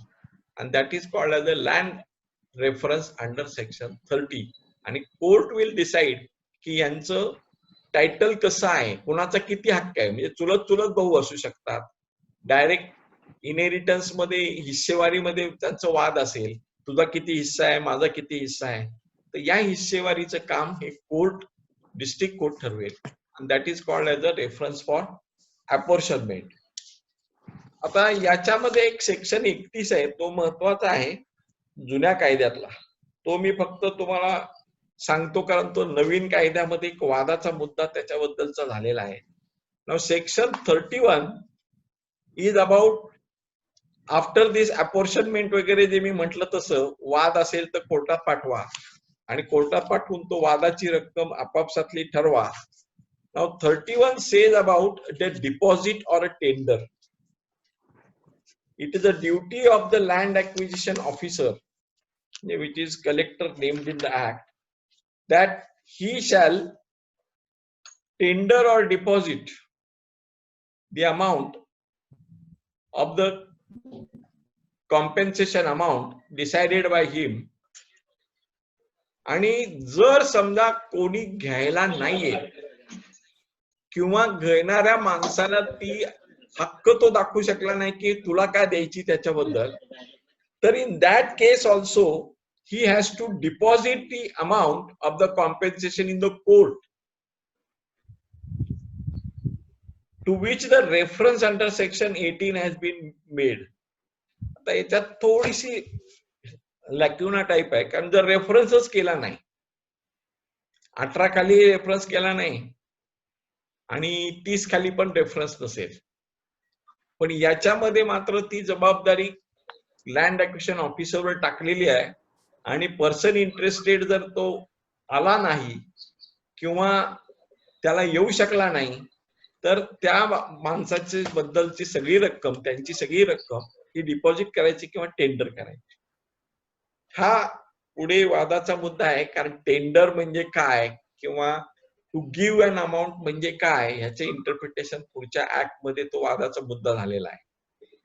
Speaker 1: and that is called as a land reference under section 30. आणि कोर्ट विल डिसाइड की यांचं टायटल कसं आहे, कुणाचा किती हक्क आहे. म्हणजे चुलत चुलत भाऊ असू शकतात, डायरेक्ट इनहेरिटन्स मध्ये हिस्सेवारीमध्ये त्यांचा वाद असेल, तुझा किती हिस्सा आहे, माझा किती हिस्सा आहे, तर या हिस्सेवारीचं काम हे कोर्ट, डिस्ट्रिक्ट कोर्ट ठरवेल. and that is called as a reference for apportionment. आता याच्यामध्ये एक सेक्शन 31 आहे, तो महत्वाचा आहे जुन्या कायद्यातला. तो मी फक्त तुम्हाला सांगतो कारण तो नवीन कायद्यामध्ये एक वादाचा मुद्दा त्याच्याबद्दलचा झालेला आहे. Now section 31 is about after this apportionment वगैरे जे मी म्हटलं तसं, वाद असेल तर कोर्टात पाठवा आणि कोर्टात पाठवून तो वादाची रक्कम आपापसातली ठरवा. Now 31 says about the deposit or a tender. It is a duty of the land acquisition officer, which is collector named in the act, that he shall tender or deposit the amount of the compensation amount decided by him. आणि जर समजा कोणी घ्यायला नाहीये किंवा घेणाऱ्या माणसाला ती हक्क तो दाखवू शकला नाही की तुला काय द्यायची त्याच्याबद्दल, तर in that case also he has to deposit the amount of the compensation in the court to which the reference under section 18 has been made. आता याच्यात थोडीशी लॅक्युना टाईप आहे, कारण जर रेफरन्सच केला नाही, 18 खाली रेफरन्स केला नाही आणि 30 खाली पण रेफरन्स नसेल, पण याच्यामध्ये मात्र ती जबाबदारी लँड ॲक्विजिशन ऑफिसरवर टाकलेली आहे. आणि पर्सन इंटरेस्टेड जर तो आला नाही किंवा त्याला येऊ शकला नाही, तर त्या माणसाची बद्दलची सगळी रक्कम, त्यांची सगळी रक्कम ही डिपॉझिट करायची किंवा टेंडर करायची. हा पुढे वादाचा मुद्दा आहे, कारण टेंडर म्हणजे काय किंवा टू गिव्ह अन अमाऊंट म्हणजे काय, ह्याचे इंटरप्रिटेशन पुढच्या ऍक्ट मध्ये तो वादाचा मुद्दा झालेला आहे.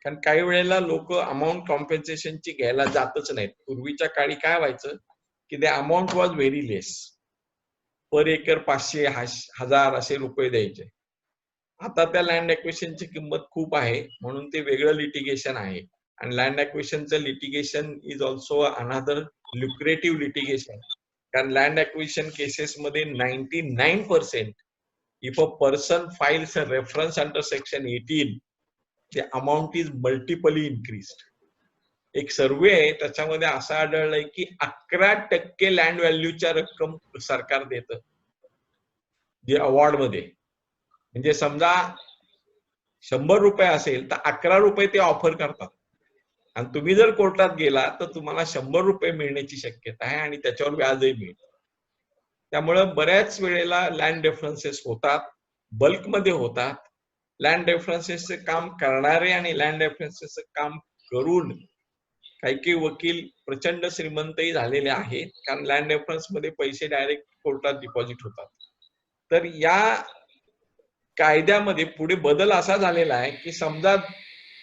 Speaker 1: कारण काही वेळेला लोक अमाऊंट कॉम्पेन्सेशनची घ्यायला जातच नाहीत. पूर्वीच्या काळी काय व्हायचं की the amount was very less, per acre 500 1000 असे रुपये द्यायचे. आता त्या लँड ॲक्विजिशनची किंमत खूप आहे म्हणून ते वेगळं लिटिगेशन आहे. आणि लँड ॲक्विजिशनचं litigation is also another lucrative litigation, कारण लँड ॲक्विजिशन केसेस मध्ये 99% if a person files a reference under section 18 the amount is multiply increased. एक सर्वे आहे त्याच्यामध्ये असं आढळलंय की 11% लँड व्हॅल्यूच्या रक्कम सरकार देतं जे अवॉर्ड मध्ये. म्हणजे समजा 100 रुपये असेल तर 11 रुपये ते ऑफर करतात, आणि तुम्ही जर कोर्टात गेला तर तुम्हाला 100 रुपये मिळण्याची शक्यता आहे आणि त्याच्यावर व्याजही मिळतं. त्यामुळे बऱ्याच वेळेला लँड रेफरन्सेस होतात, बल्कमध्ये होतात. लँड रेफरन्सेसचे काम करणारे आणि लँड रेफरन्सेसचं काम करून काही काही वकील प्रचंड श्रीमंतही झालेले आहेत, कारण लँड रेफरन्स मध्ये पैसे डायरेक्ट कोर्टात डिपॉझिट होतात. तर या कायद्यामध्ये पुढे बदल असा झालेला आहे की समजा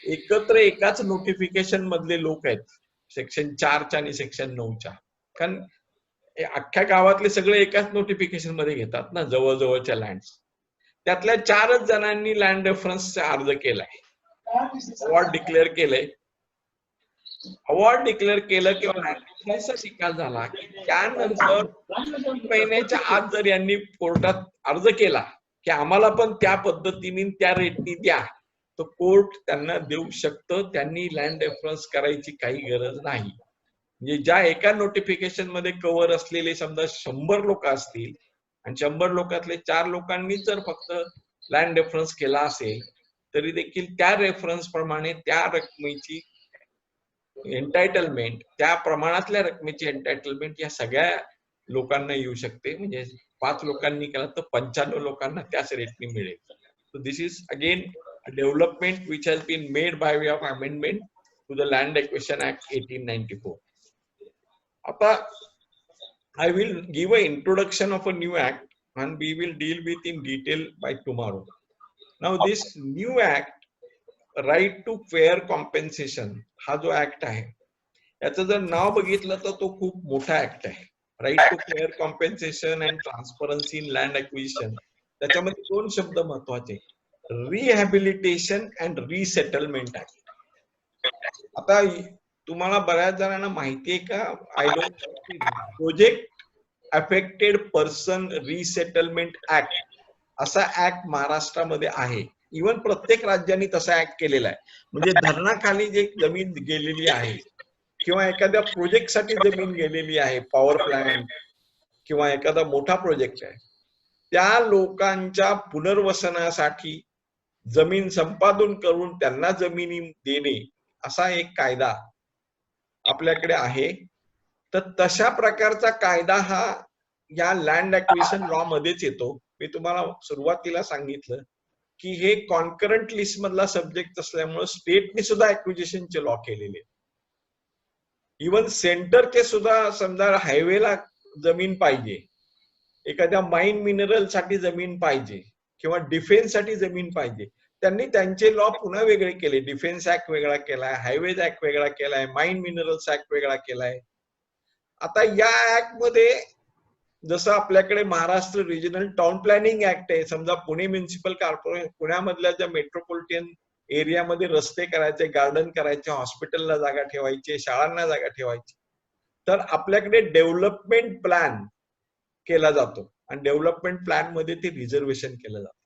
Speaker 1: एकत्र एकाच नोटिफिकेशन मधले लोक आहेत, सेक्शन 4च्या आणि सेक्शन 9च्या, कारण अख्ख्या गावातले सगळे एकाच नोटिफिकेशन मध्ये घेतात ना जवळजवळच्या लँड्स. त्यातल्या 4च जणांनी लँड रेफरन्सचा अर्ज केलाय, अवॉर्ड डिक्लेअर केलंय. अवॉर्ड डिक्लेअर केलं किंवा लँड रेफरन्सचा निकाल झाला की त्यानंतर 3 महिन्याच्या आत जर यांनी कोर्टात अर्ज केला की आम्हाला पण त्या पद्धतीने त्या रेटनी द्या, तर कोर्ट त्यांना देऊ शकतं. त्यांनी लँड रेफरन्स करायची काही गरज नाही. म्हणजे ज्या एका नोटिफिकेशन मध्ये कव्हर असलेले समजा 100 लोक असतील आणि 100 लोकातले 4 लोकांनी जर फक्त लँड रेफरन्स केला असेल, तरी देखील त्या रेफरन्स प्रमाणे त्या रकमेची एंटायटलमेंट, त्या प्रमाणातल्या रकमेची एंटायटलमेंट या सगळ्या लोकांना येऊ शकते. म्हणजे 5 लोकांनी केला तर 95 लोकांना त्याच रेटने मिळेल. So this is again a development which has been made by way of amendment to the Land Acquisition Act 1894. आता I will give an introduction of a new act and we will deal with in detail by tomorrow. Now this new act, right to fair compensation, हा जो ऍक्ट आहे याचं जर नाव बघितलं तर तो खूप मोठा ऍक्ट आहे. Right to fair compensation and transparency in land acquisition. त्याच्यामध्ये दोन शब्द महत्वाचे, रिहॅबिलिटेशन अँड रिसेटलमेंट ऍक्ट. आता तुम्हाला बऱ्याच जणांना माहिती आहे का, I don't, project affected person resettlement act असा ऍक्ट महाराष्ट्रामध्ये आहे. इव्हन प्रत्येक राज्याने तसा ऍक्ट केलेला आहे. म्हणजे धरणाखाली जे जमीन गेलेली आहे किंवा एखाद्या प्रोजेक्टसाठी जमीन गेलेली आहे, पॉवर प्लांट किंवा एखादा मोठा प्रोजेक्ट आहे, त्या लोकांच्या पुनर्वसनासाठी जमीन संपादन करून त्यांना जमिनी देणे असा एक कायदा आपल्याकडे आहे. तर तशा प्रकारचा कायदा हा या लँड ॲक्विजिशन लॉ मध्येच येतो. मी तुम्हाला सुरुवातीला सांगितलं की हे कॉन्करंट लिस्ट मधला सब्जेक्ट असल्यामुळे स्टेटने सुद्धा ॲक्विजिशनचे लॉ केलेले. इव्हन सेंटरचे सुद्धा, समजा हायवेला जमीन पाहिजे, एखाद्या माइन मिनरल साठी जमीन पाहिजे किंवा डिफेन्स साठी जमीन पाहिजे, त्यांनी त्यांचे लॉ पुन्हा वेगळे केले. डिफेन्स ऍक्ट वेगळा केलाय, हायवेज ऍक्ट वेगळा केलाय, माइन मिनरल्स ऍक्ट वेगळा केलाय. आता या ऍक्ट मध्ये जसं आपल्याकडे Maharashtra regional town planning act आहे, समजा पुणे म्युनिसिपल कॉर्पोरेशन, पुण्यामधल्या ज्या मेट्रोपॉलिटन एरियामध्ये रस्ते करायचे, गार्डन करायचे, हॉस्पिटलला जागा ठेवायची, शाळांना जागा ठेवायची, तर आपल्याकडे डेव्हलपमेंट प्लॅन केला जातो आणि डेव्हलपमेंट प्लॅन मध्ये ते रिझर्वेशन केलं जातं.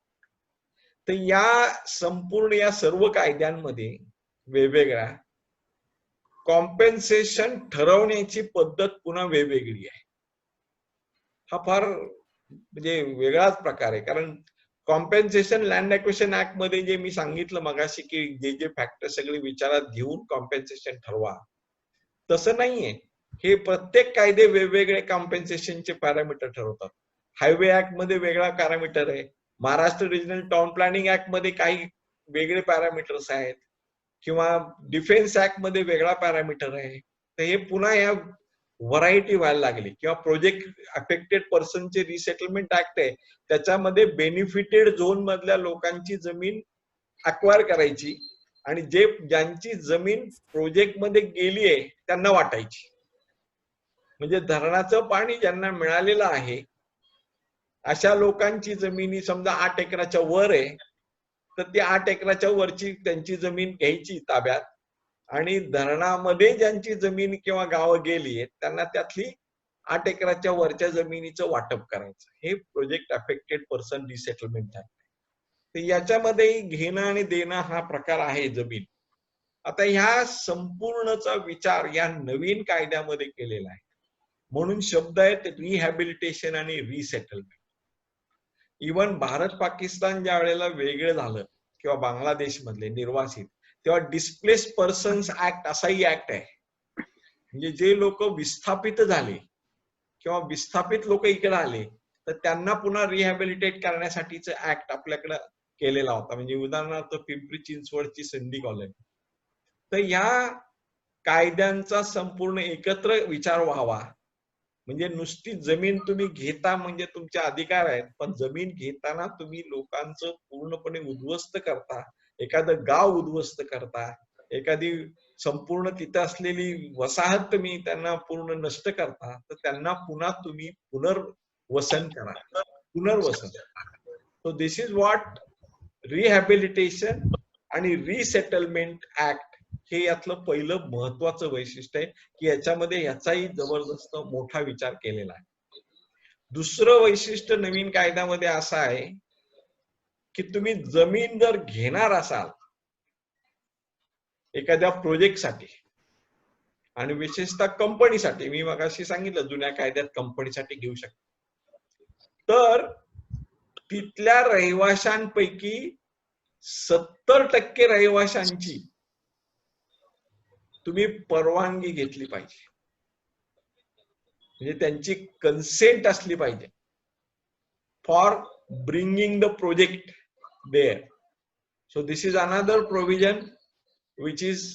Speaker 1: तर या संपूर्ण या सर्व कायद्यांमध्ये वेगवेगळ्या कॉम्पेन्सेशन ठरवण्याची पद्धत पुन्हा वेगवेगळी आहे. हा फार म्हणजे वेगळाच प्रकार आहे. कारण कॉम्पेन्सेशन लँड ॲक्विजिशन ऍक्ट मध्ये जे मी सांगितलं मगाशी की जे जे फॅक्टर सगळे विचारात घेऊन कॉम्पेन्सेशन ठरवा, तसं नाहीये. हे प्रत्येक कायदे वेगवेगळे कॉम्पेन्सेशनचे पॅरामीटर ठरवतात. हायवे ऍक्ट मध्ये वेगळा पॅरामीटर आहे, Maharashtra regional town planning act मध्ये काही वेगळे पॅरामीटर्स आहेत, किंवा डिफेन्स ऍक्ट मध्ये वेगळा पॅरामीटर आहे. तर हे पुन्हा या व्हरायटी व्हायला लागली. किंवा प्रोजेक्ट अफेक्टेड पर्सनचे रिसेटलमेंट ऍक्ट आहे, त्याच्यामध्ये बेनिफिटेड झोन मधल्या लोकांची जमीन अक्वायर करायची आणि ज्यांची जमीन प्रोजेक्ट मध्ये गेली आहे त्यांना वाटायची. म्हणजे धरणाचं पाणी ज्यांना मिळालेलं आहे अशा लोकांची जमिनी समजा 8 एकराच्या वर आहे, तर ती 8 एकराच्या वरची त्यांची जमीन घ्यायची ताब्यात आणि धरणामध्ये ज्यांची जमीन किंवा गावं गेली आहेत त्यांना त्यातली 8 एकराच्या वरच्या जमिनीचं वाटप करायचं. हे प्रोजेक्ट अफेक्टेड पर्सन रिसेटलमेंट आहे. तर याच्यामध्ये घेणं आणि देणं हा प्रकार आहे जमीन. आता ह्या संपूर्णचा विचार या नवीन कायद्यामध्ये केलेला आहे. म्हणून शब्द आहेत रिहॅबिलिटेशन आणि रिसेटलमेंट. इव्हन भारत पाकिस्तान ज्या वेळेला वेगळं झालं किंवा बांगलादेश मधले निर्वासित, तेव्हा डिस्प्लेस पर्सन्स ऍक्ट असाही ऍक्ट आहे. म्हणजे जे लोक विस्थापित झाले किंवा विस्थापित लोक इकडे आले तर त्यांना पुन्हा रिहॅबिलिटेट करण्यासाठीच ऍक्ट आपल्याकडे केलेला होता. म्हणजे उदाहरणार्थ पिंपरी चिंचवडची संधी कॉलनी. तर या कायद्यांचा संपूर्ण एकत्र विचार व्हावा. म्हणजे नुसती जमीन तुम्ही घेता म्हणजे तुमचे अधिकार आहेत, पण जमीन घेताना तुम्ही लोकांचं पूर्णपणे उद्ध्वस्त करता, एखादं गाव उद्ध्वस्त करता, एखादी संपूर्ण तिथं असलेली वसाहत तुम्ही त्यांना पूर्ण नष्ट करता, तर त्यांना पुन्हा तुम्ही पुनर्वसन करा, पुनर्वसन. So this is what rehabilitation आणि रिसेटलमेंट ऍक्ट हे यातलं पहिलं महत्वाचं वैशिष्ट्य आहे की याच्यामध्ये याचाही जबरदस्त मोठा विचार केलेला आहे. दुसरं वैशिष्ट्य नवीन कायद्यामध्ये असं आहे की तुम्ही जमीन जर घेणार असाल एखाद्या प्रोजेक्टसाठी आणि विशेषतः कंपनीसाठी, मी मगाशी सांगितलं जुन्या कायद्यात कंपनीसाठी घेऊ शकता, तर तिथल्या रहिवाशांपैकी 70% रहिवाशांची तुम्ही परवानगी घेतली पाहिजे. म्हणजे त्यांची कन्सेंट असली पाहिजे for bringing the project there. So this is another provision which is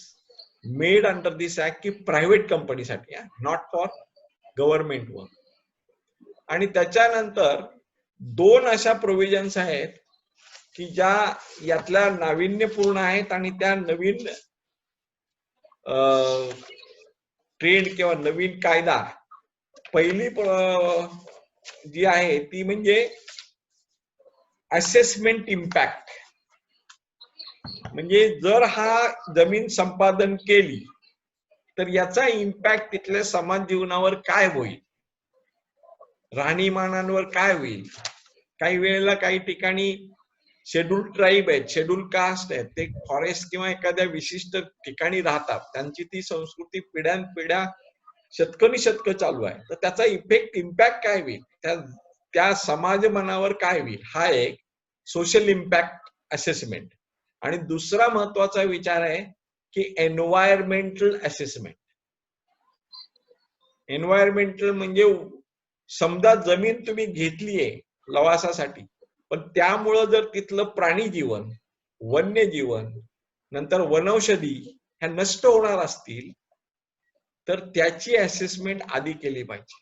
Speaker 1: made under this act की प्रायव्हेट कंपनीसाठी, नॉट फॉर गव्हर्नमेंटवर. आणि त्याच्यानंतर 2 अशा प्रोव्हिजन्स आहेत की ज्या यातल्या नाविन्यपूर्ण आहेत आणि त्या नवीन ट्रेंड किंवा नवीन कायदा. पहिली जी आहे ती म्हणजे असेसमेंट इम्पॅक्ट. म्हणजे जर हा जमीन संपादन केली तर याचा इम्पॅक्ट तिथल्या समाज जीवनावर काय होईल, राहणीमानांवर काय होईल. काही वेळेला काही ठिकाणी शेड्यूल ट्राईब आहेत, शेड्यूल कास्ट आहेत, ते फॉरेस्ट किंवा एखाद्या विशिष्ट ठिकाणी राहतात, त्यांची ती संस्कृती पिढ्यानपिढ्या शतक चालू आहे. तर त्याचा इम्पॅक्ट काय होईल, त्या समाज मनावर काय होईल, हा एक सोशल इम्पॅक्ट असेसमेंट. आणि दुसरा महत्वाचा विचार आहे की एन्व्हायरमेंटल असेसमेंट. एन्व्हायरमेंटल म्हणजे समजा जमीन तुम्ही घेतलीये लवासासाठी, पण त्यामुळं जर तिथलं प्राणी जीवन, वन्यजीवन, नंतर वनौषधी ह्या नष्ट होणार असतील तर त्याची असेसमेंट आधी केली पाहिजे.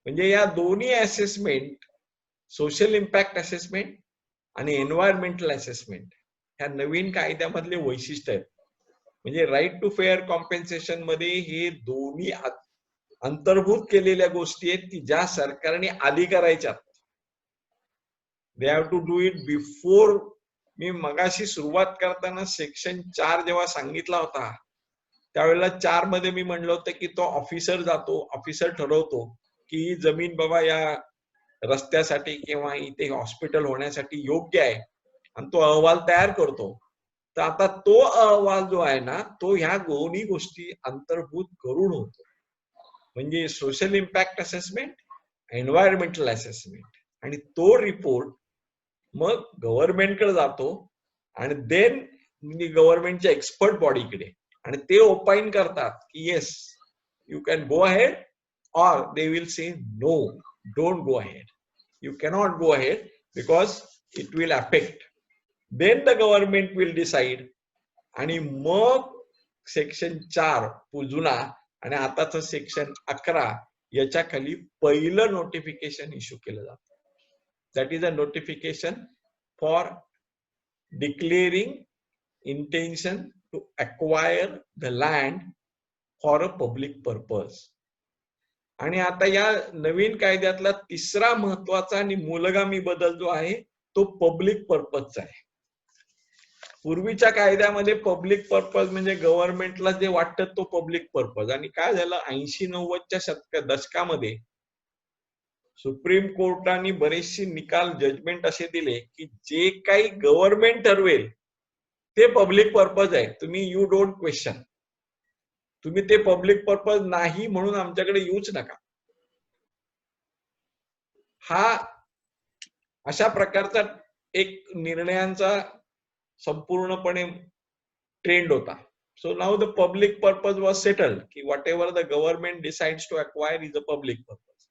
Speaker 1: म्हणजे या दोन्ही असेसमेंट, सोशल इम्पॅक्ट असेसमेंट आणि एन्व्हायरमेंटल असेसमेंट, ह्या नवीन कायद्यामधले वैशिष्ट्य आहेत. म्हणजे राईट टू फेअर कॉम्पेन्सेशन मध्ये हे दोन्ही अंतर्भूत केलेल्या गोष्टी आहेत की ज्या सरकारने आधी करायच्या. They have to do it before. मी मगाशी सुरुवात करताना सेक्शन 4 जेव्हा सांगितला होता त्यावेळेला 4 मध्ये मी म्हणलं होतं की तो ऑफिसर जातो, ऑफिसर ठरवतो की जमीन बाबा या रस्त्यासाठी किंवा इथे हॉस्पिटल होण्यासाठी योग्य आहे आणि तो अहवाल तयार करतो. तर आता तो अहवाल जो आहे ना तो ह्या दोन्ही गोष्टी अंतर्भूत करून होतो. म्हणजे social impact assessment, environmental assessment. आणि तो रिपोर्ट मग गव्हर्नमेंटकडे जातो आणि देन गव्हर्नमेंटच्या एक्सपर्ट बॉडीकडे, आणि ते ओपाइन करतात की yes you can go ahead, or they will say no, don't go ahead, you cannot go ahead because it will affect. Then the government will decide. आणि मग सेक्शन 4 जुना आणि आताचं सेक्शन 11 याच्या खाली पहिलं नोटिफिकेशन इश्यू केलं जातं. That is a notification for declaring intention to acquire the land for a public purpose. आणि आता या नवीन कायद्यातला तिसरा महत्वाचा आणि मूलगामी बदल जो आहे तो पब्लिक पर्पजचा आहे. पूर्वीच्या कायद्यामध्ये पब्लिक पर्पज म्हणजे गव्हर्नमेंटला जे वाटतं तो पब्लिक पर्पज. आणि काय झालं 80-90च्या दशकामध्ये सुप्रीम कोर्टाने बरेचसे निकाल, जजमेंट असे दिले की जे काही गव्हर्नमेंट ठरवेल ते पब्लिक पर्पज आहे, तुम्ही यू डोंट क्वेश्चन. तुम्ही ते पब्लिक पर्पज नाही म्हणून आमच्याकडे येऊच नका. हा अशा प्रकारचा एक निर्णयांचा संपूर्णपणे ट्रेंड होता. So now the public purpose was settled की whatever the government decides to acquire is a public purpose.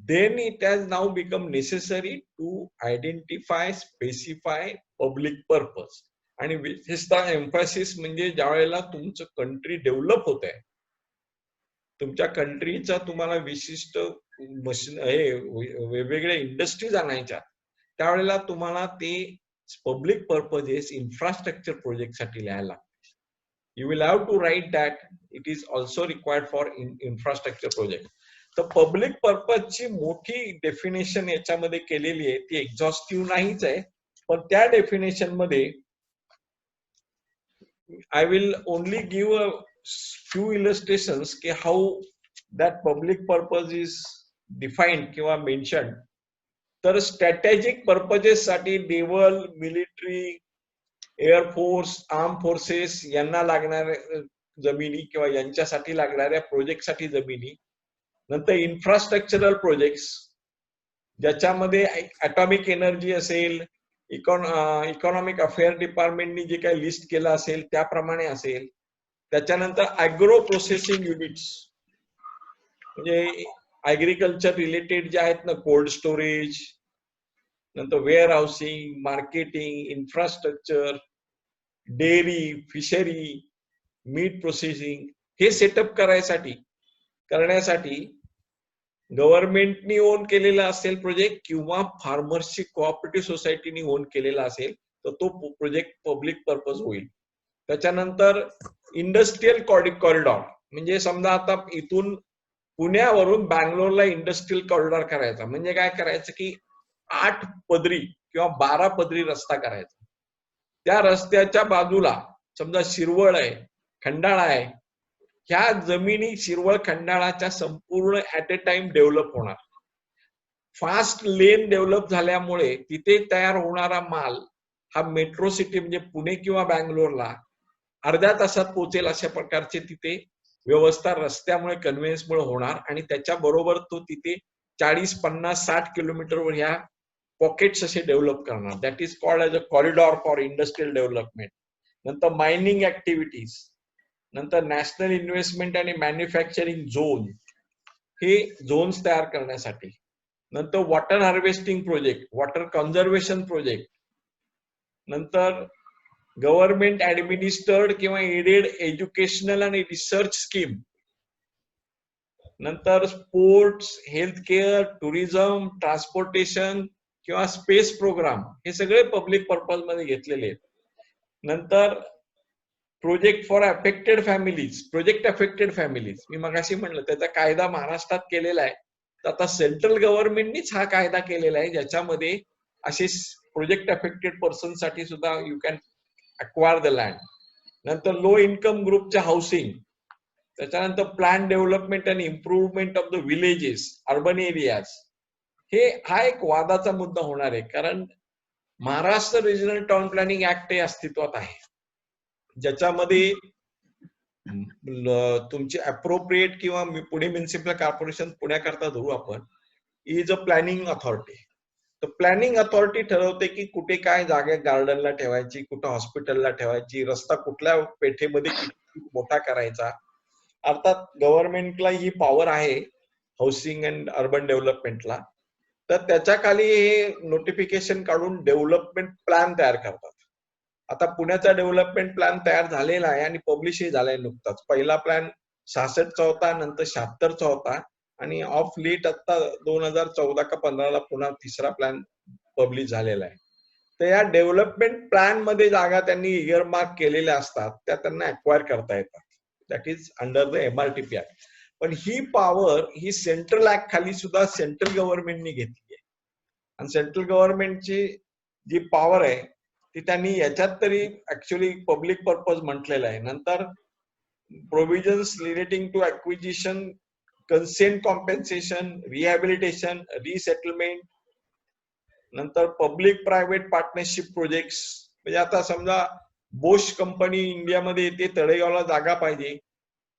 Speaker 1: Then it has now become necessary to identify, specify public purpose. आणि विशेषतः एम्फासिस म्हणजे ज्या वेळेला तुमचं कंट्री डेव्हलप होत आहे, तुमच्या कंट्रीचा तुम्हाला विशिष्ट मशीन हे वेगवेगळ्या इंडस्ट्रीज आणायच्या, त्यावेळेला तुम्हाला ते पब्लिक पर्पजेस इन्फ्रास्ट्रक्चर प्रोजेक्ट साठी लिहायला लागते. You will have to write that it is also required for infrastructure project. तर पब्लिक पर्पजची मोठी डेफिनेशन याच्यामध्ये केलेली आहे, ती एक्झॉस्टिव्ह नाहीच आहे, पण त्या डेफिनेशन मध्ये I will only give a few illustrations कि how that public purpose is defined किंवा mentioned. तर स्ट्रॅटेजिक पर्पजेस साठी naval, military, air force, arm forces यांना लागणाऱ्या जमिनी किंवा यांच्यासाठी लागणाऱ्या प्रोजेक्ट साठी जमिनी. नंतर इन्फ्रास्ट्रक्चरल प्रोजेक्ट्स ज्याच्यामध्ये ॲटॉमिक एनर्जी असेल, इकॉनॉमिक अफेअर डिपार्टमेंटनी जे काही लिस्ट केलं असेल त्याप्रमाणे असेल. त्याच्यानंतर ॲग्रो प्रोसेसिंग युनिट्स म्हणजे ऍग्रिकल्चर रिलेटेड जे आहेत ना, कोल्ड स्टोरेज, नंतर warehousing, marketing, infrastructure, dairy, fishery, meat processing, हे सेटअप करायसाठी करण्यासाठी गव्हर्नमेंटनी ओन केलेला असेल प्रोजेक्ट किंवा फार्मर्सची कोऑपरेटिव्ह सोसायटीनी ओन केलेला असेल तर तो प्रोजेक्ट पब्लिक पर्पज होईल. त्याच्यानंतर इंडस्ट्रियल कॉरिडॉर म्हणजे समजा आता इथून पुण्यावरून बँगलोरला इंडस्ट्रियल कॉरिडॉर करायचा म्हणजे काय करायचं की 8 पदरी किंवा 12 पदरी रस्ता करायचा. त्या रस्त्याच्या बाजूला समजा शिरवळ आहे, खंडाळा आहे, ह्या जमिनी शिरवळ खंडाळाच्या संपूर्ण ऍट ए टाइम डेव्हलप होणार. फास्ट लेन डेव्हलप झाल्यामुळे तिथे तयार होणारा माल हा मेट्रो सिटी म्हणजे पुणे किंवा बँगलोरला अर्ध्या तासात पोहोचेल अशा प्रकारचे तिथे व्यवस्था रस्त्यामुळे कन्व्हेन्समुळे होणार आणि त्याच्या बरोबर तो तिथे 40, 50, 60 किलोमीटरवर ह्या पॉकेट्स असे डेव्हलप करणार. That is called as a corridor for industrial development. नंतर मायनिंग ऍक्टिव्हिटीज, नंतर नॅशनल इन्व्हेस्टमेंट आणि मॅन्युफॅक्चरिंग झोन हे झोन्स तयार करण्यासाठी. नंतर water harvesting project, water conservation project, नंतर गव्हर्नमेंट ऍडमिनिस्टर्ड किंवा एडेड एज्युकेशनल आणि रिसर्च स्कीम, नंतर sports, health care, tourism, transportation किंवा स्पेस प्रोग्राम हे सगळे पब्लिक पर्पज मध्ये घेतलेले आहेत. नंतर project for affected families, project affected families मी मगाशी म्हणलं त्याचा कायदा महाराष्ट्रात केलेला आहे. तर आता सेंट्रल गव्हर्नमेंटनीच हा कायदा केलेला आहे ज्याच्यामध्ये असे प्रोजेक्ट अफेक्टेड पर्सन साठी सुद्धा you can acquire the land. नंतर लो इन्कम ग्रुपच्या हाऊसिंग, त्याच्यानंतर plan development and improvement of the villages, urban areas. हे हा एक वादाचा मुद्दा होणार आहे कारण Maharashtra regional town planning act हे अस्तित्वात आहे ज्याच्यामध्ये तुमची अप्रोप्रिएट किंवा पुणे म्युनिसिपल कॉर्पोरेशन पुण्याकरता धरू आपण इज अ प्लॅनिंग अथॉरिटी. तर प्लॅनिंग अथॉरिटी ठरवते की कुठे काय जागा गार्डनला ठेवायची, कुठं हॉस्पिटलला ठेवायची, रस्ता कुठल्या पेठेमध्ये किती मोठा करायचा. अर्थात गव्हर्नमेंटला ही पॉवर आहे हाऊसिंग अँड अर्बन डेव्हलपमेंटला. तर त्याच्या खाली हे नोटिफिकेशन काढून डेव्हलपमेंट प्लॅन तयार करतात. आता पुण्याचा डेव्हलपमेंट प्लॅन तयार झालेला आहे आणि पब्लिशही झालाय नुकताच. पहिला प्लॅन 66 चा होता, नंतर 76 चा होता आणि ऑफ लेट आता 2014 का 15ला पुन्हा तिसरा प्लॅन पब्लिश झालेला आहे. तर या डेव्हलपमेंट प्लॅन मध्ये जागा त्यांनी इयरमार्क केलेल्या असतात त्या त्यांना अक्वायर करता येतात. That is under the MRTP act. पण ही पॉवर ही सेंट्रल ऍक्ट खाली सुद्धा सेंट्रल गव्हर्नमेंटनी घेतली आहे आणि सेंट्रल गव्हर्नमेंटची जी पॉवर आहे ती त्यांनी याच्यात तरी ऍक्च्युअली पब्लिक पर्पज म्हटलेलं आहे. नंतर provisions relating to acquisition, consent compensation, rehabilitation, resettlement, नंतर पब्लिक प्रायव्हेट पार्टनरशिप प्रोजेक्ट्स. म्हणजे आता समजा बोश कंपनी इंडियामध्ये येते, तळेगावला जागा पाहिजे,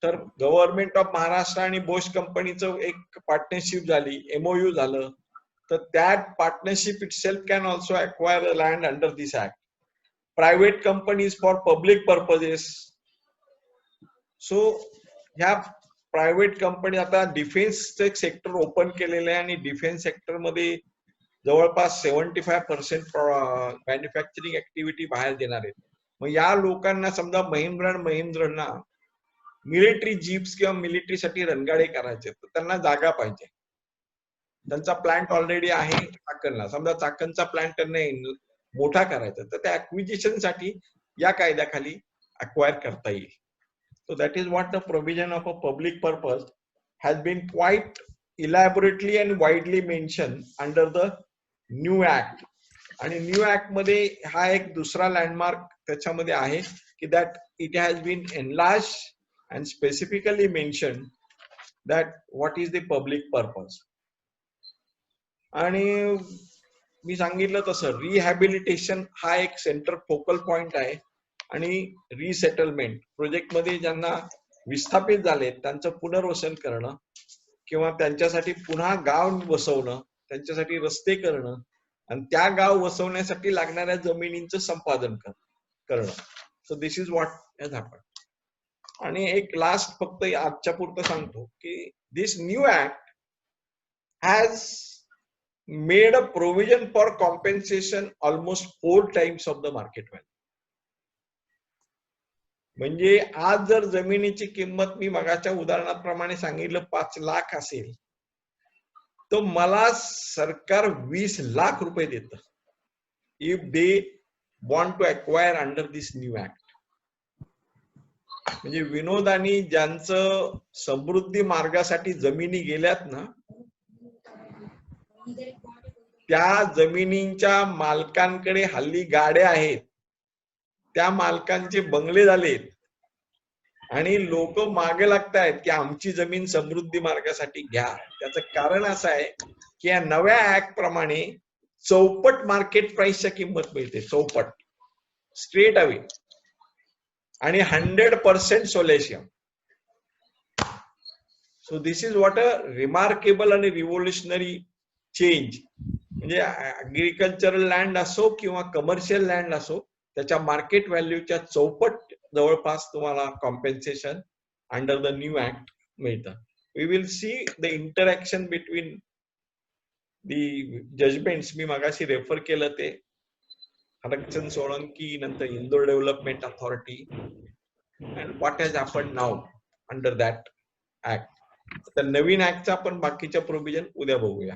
Speaker 1: तर गव्हर्नमेंट ऑफ महाराष्ट्र आणि बोश कंपनीचं एक पार्टनरशिप झाली, MOU झालं, तर that partnership itself can also acquire the land under this act. Private companies for public purposes. So ह्या प्रायव्हेट कंपनी आता डिफेन्सचे सेक्टर ओपन केलेले आहे आणि डिफेन्स सेक्टर मध्ये जवळपास 75% मॅन्युफॅक्चरिंग ऍक्टिव्हिटी बाहेर देणार आहेत. मग या लोकांना समजा महिंद्रांना मिलिटरी जीप्स किंवा मिलिटरीसाठी रणगाडे करायचे तर त्यांना जागा पाहिजे. त्यांचा प्लांट ऑलरेडी आहे चाकणला, समजा चाकणचा प्लांट त्यांना मोठा करायचा तर त्या ऍक्विजिशन साठी या कायद्याखाली अक्वायर करता येईल. So that is what the provision of a public purpose has been quite elaborately and widely mention under the new act. आणि न्यू ऍक्ट मध्ये हा एक दुसरा लँडमार्क त्याच्यामध्ये आहे की that it has been enlarge and specifically mention that what is the public purpose. आणि मी सांगितलं तसं रिहॅबिलिटेशन हा एक सेंटर फोकल पॉइंट आहे आणि रिसेटलमेंट प्रोजेक्ट मध्ये ज्यांना विस्थापित झाले त्यांचं पुनर्वसन करणं किंवा त्यांच्यासाठी पुन्हा गाव वसवणं, त्यांच्यासाठी रस्ते करणं आणि त्या गाव वसवण्यासाठी लागणाऱ्या जमिनींचं संपादन करणं. So this is what has happen. आणि एक लास्ट फक्त आजच्या पुरतं सांगतो की this new act has made a provision for compensation almost 4 times of the market value. म्हणजे आज जर जमिनीची किंमत मी मगाच्या उदाहरणाप्रमाणे सांगितलं 5 लाख असेल, तर मला सरकार 20 लाख रुपये देतं if they want to acquire under this new act. म्हणजे विनोदानी ज्यांचं समृद्धी मार्गासाठी जमिनी गेल्यात ना, त्या जमिनींच्या मालकांकडे हल्ली गाड्या आहेत, त्या मालकांचे बंगले झालेत आणि लोक मागे लागतायत की आमची जमीन समृद्धी मार्गासाठी घ्या. त्याचं कारण असं आहे की या नव्या ऍक्ट प्रमाणे चौपट मार्केट प्राइसच्या किंमत मिळते, चौपट स्ट्रेट अवे, आणि 100% solatium. So this is what a remarkable आणि रिव्होल्युशनरी चेंज. म्हणजे ऍग्रिकल्चरल लँड असो किंवा कमर्शियल लँड असो, त्याच्या मार्केट व्हॅल्यूच्या चौपट जवळपास तुम्हाला compensation under the new act मिळतं. We will see the interaction between the judgments. मी मगाशी रेफर केलं ते हरकचंद सोळंकी, नंतर Indore development authority, and what has happened now under that act. तर नवीन ऍक्टचा आपण बाकीच्या प्रोव्हिजन उद्या बघूया.